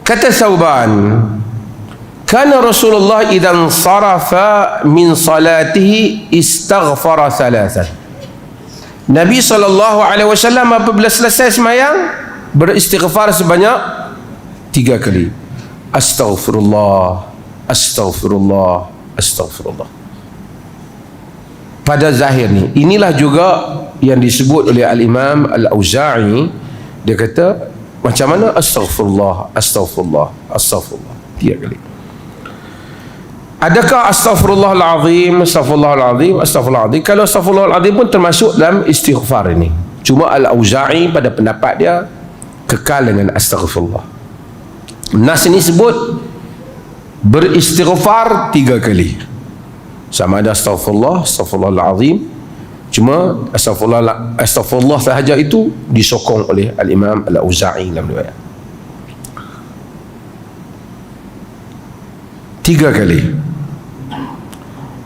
Kata Thawban, kana Rasulullah idan sarafa min salatihi istaghfara thalathan. Nabi SAW apabila selesai semayang beristighfar sebanyak 3 kali. Astaghfirullah, astaghfirullah, astaghfirullah. Pada zahir ni, inilah juga yang disebut oleh Al-Imam Al-Auza'i. Dia kata macam mana? Astaghfirullah, astaghfirullah, astaghfirullah 3 kali. Adakah astaghfirullahalazim, astaghfirullahalazim, astaghfirullahalazim? Kalau astaghfirullahalazim pun termasuk dalam istighfar ini. Cuma Al-Auza'i pada pendapat dia kekal dengan astaghfirullah. Nas ini sebut beristighfar 3 kali. Sama ada astaghfirullah, astaghfirullahalazim. Cuma astaghfirullah sahaja itu disokong oleh Al-Imam Al-Auza'i dalam riwayat. 3 kali.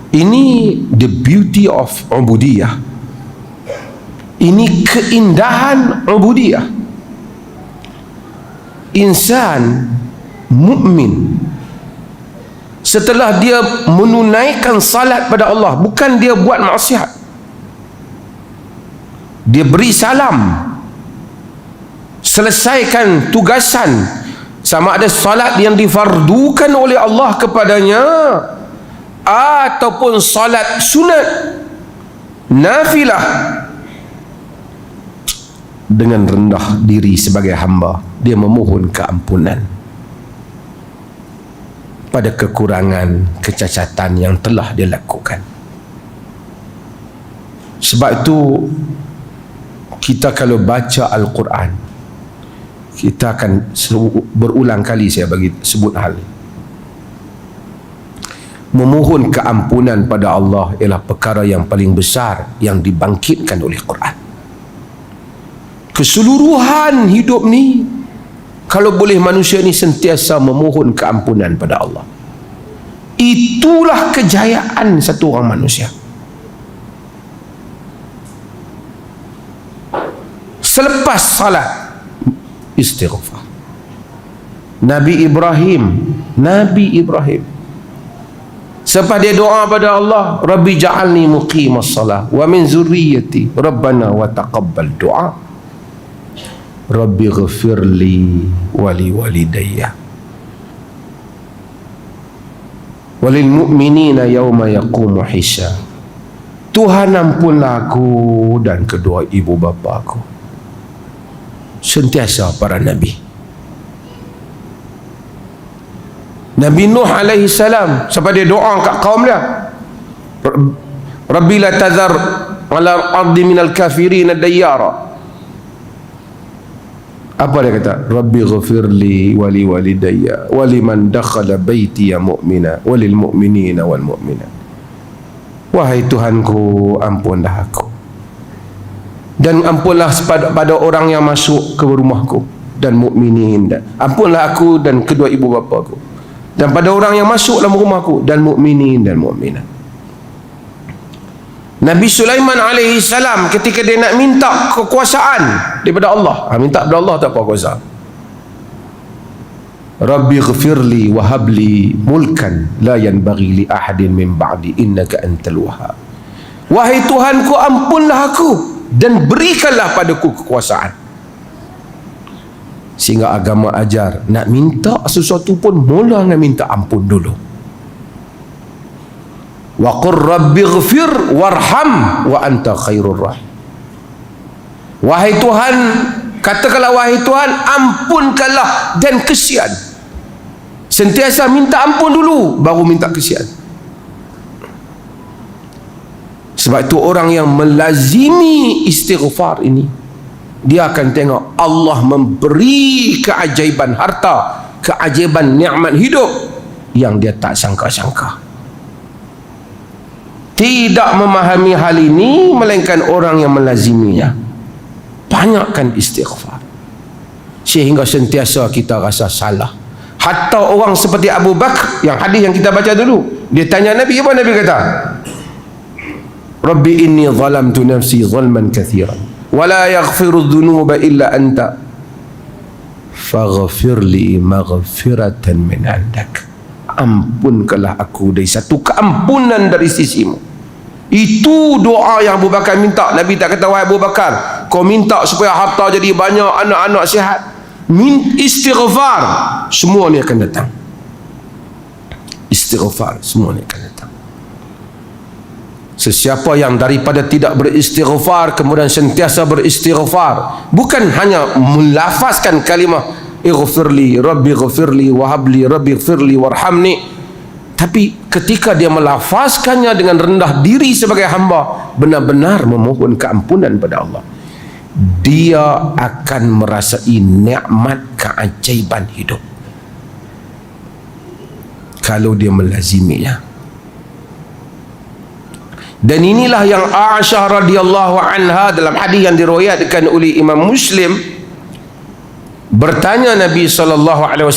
Ini the beauty of ubudiyah. Ini keindahan ubudiyah. Insan mukmin setelah dia menunaikan salat pada Allah, bukan dia buat maksiat, dia beri salam, selesaikan tugasan, sama ada salat yang difardukan oleh Allah kepadanya ataupun salat sunat nafilah, dengan rendah diri sebagai hamba dia memohon keampunan pada kekurangan, kecacatan yang telah dia lakukan. Sebab itu kita kalau baca Al-Quran, kita akan berulang kali saya bagi sebut hal ini. Memohon keampunan pada Allah ialah perkara yang paling besar yang dibangkitkan oleh Quran. Keseluruhan hidup ni, kalau boleh manusia ni sentiasa memohon keampunan pada Allah, itulah kejayaan satu orang manusia. Selepas salat istighfar. Nabi Ibrahim selepas dia doa pada Allah, Rabbi ja'alni muqimas salah wa min zurriyyati Rabbana wa taqabbal du'a Rabbi ghafirli wali walidayya walil mu'minina yawma yaqumu hisab. Tuhan ampunlah aku dan kedua ibu bapa aku. Sentiasa para Nabi. Nabi Nuh alaihi salam, sampai dia doa kat kaum dia, Rabbi la tazar ala ardi minal kafirin dayyara. Apa dia kata? Rabbi ghafirli wali walidayya waliman dakhala baitiya mu'mina walil mu'minina wal mu'minat. Wahai Tuhanku, ampunlah aku dan ampunlah pada orang yang masuk ke rumahku dan mukminin, dan ampunlah aku dan kedua ibu bapaku, dan pada orang yang masuk dalam rumahku dan mukminin dan mukminat. Nabi Sulaiman alaihi salam ketika dia nak minta kekuasaan daripada Allah, minta kepada Allah tak apa kuasa. Rabbi ghfirli wa habli mulkan la yanbaghi li ahadin min ba'di innaka antal wahhab. Wahai Tuhanku, ampunlah aku dan berikanlah padaku kekuasaan. Sehingga agama ajar, nak minta sesuatu pun mula dengan minta ampun dulu. Wa qur rabbi ghfir warham wa anta khairur rahim. Wahai Tuhan, katakanlah wahai Tuhan, ampunkanlah dan kesian. Sentiasa minta ampun dulu baru minta kesian. Sebab itu orang yang melazimi istighfar ini, dia akan tengok Allah memberi keajaiban harta, keajaiban nikmat hidup yang dia tak sangka-sangka. Tidak memahami hal ini melainkan orang yang melaziminya. Banyakkan istighfar sehingga sentiasa kita rasa salah. Hatta orang seperti Abu Bakar, yang hadis yang kita baca dulu, dia tanya Nabi, apa Nabi kata? Rabbi inni zalamtu nafsi zalman kathiran wa la yaghfiru dhunuba illa anta faghfirli maghfiratan min indak, ampunkanlah aku dari satu keampunan dari sisimu. Itu doa yang Abu Bakar minta. Nabi tak kata, wahai Abu Bakar, kau minta supaya harta jadi banyak, anak-anak sihat, istighfar, semua ni akan datang. Istighfar, semua ni akan datang. Sesiapa yang daripada tidak beristighfar kemudian sentiasa beristighfar, bukan hanya melafazkan kalimah ighfirli, rabbi ghafirli, wahabli, rabbi ghafirli, warhamni, tapi ketika dia melafazkannya dengan rendah diri sebagai hamba, benar-benar memohon keampunan pada Allah, dia akan merasai nikmat keajaiban hidup kalau dia melaziminya. Dan inilah yang Aisyah radhiyallahu anha dalam hadis yang diriwayatkan oleh Imam Muslim, bertanya Nabi SAW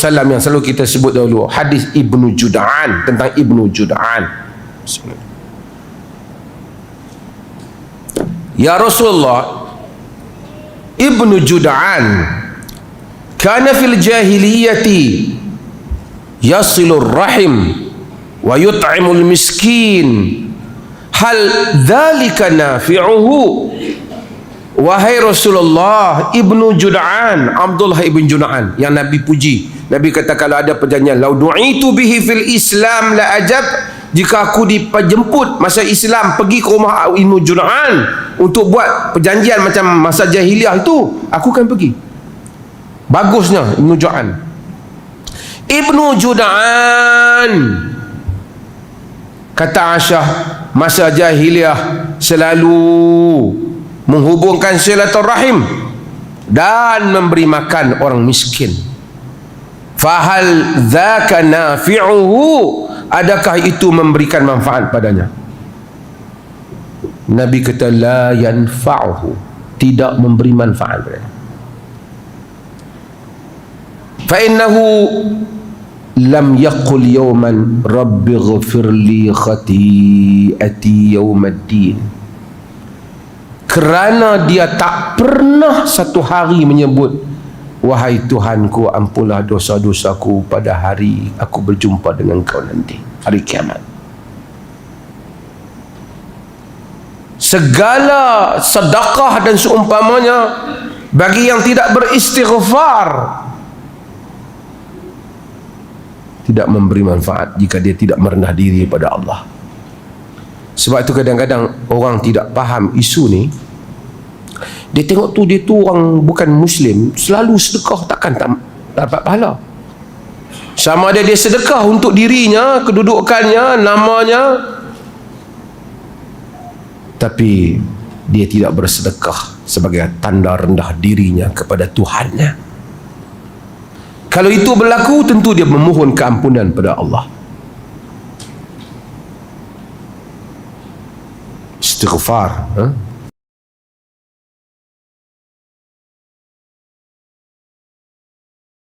yang selalu kita sebut dahulu, hadis Ibnu Jud'an, tentang Ibnu Jud'an. Ya Rasulullah, Ibnu Jud'an kana fil jahiliyati yasilur rahim wa yut'imul miskin, hal dzalika nafi'uhu? Wahai Rasulullah, Ibnu Jud'an, Abdullah ibn Jud'an yang Nabi puji. Nabi kata kalau ada perjanjian, lau du'itu bihi fil Islam la ajab, jika aku dijemput masa Islam pergi ke rumah Ibnu Jud'an untuk buat perjanjian macam masa jahiliah itu, aku kan pergi. Bagusnya Ibnu Jud'an. Ibnu Jud'an, kata Aisyah, masa jahiliah selalu menghubungkan silaturahim dan memberi makan orang miskin. Fahal dzaka nafi'uhu, adakah itu memberikan manfaat padanya? Nabi kata la yanfa'uhu, tidak memberi manfaat padanya. Fa innahu lam yaqul yawman rabbi ghafirli khati'ati yawmaddin, kerana dia tak pernah satu hari menyebut, wahai Tuhanku, ampunlah dosa-dosaku pada hari aku berjumpa dengan kau nanti, hari kiamat. Segala sedekah dan seumpamanya bagi yang tidak beristighfar tidak memberi manfaat jika dia tidak merendah diri pada Allah. Sebab itu kadang-kadang orang tidak faham isu ni. Dia tengok tu, dia tu orang bukan Muslim, selalu sedekah, takkan tak dapat pahala. Sama ada dia sedekah untuk dirinya, kedudukannya, namanya, tapi dia tidak bersedekah sebagai tanda rendah dirinya kepada Tuhannya. Kalau itu berlaku, tentu dia memohon keampunan pada Allah. Istighfar,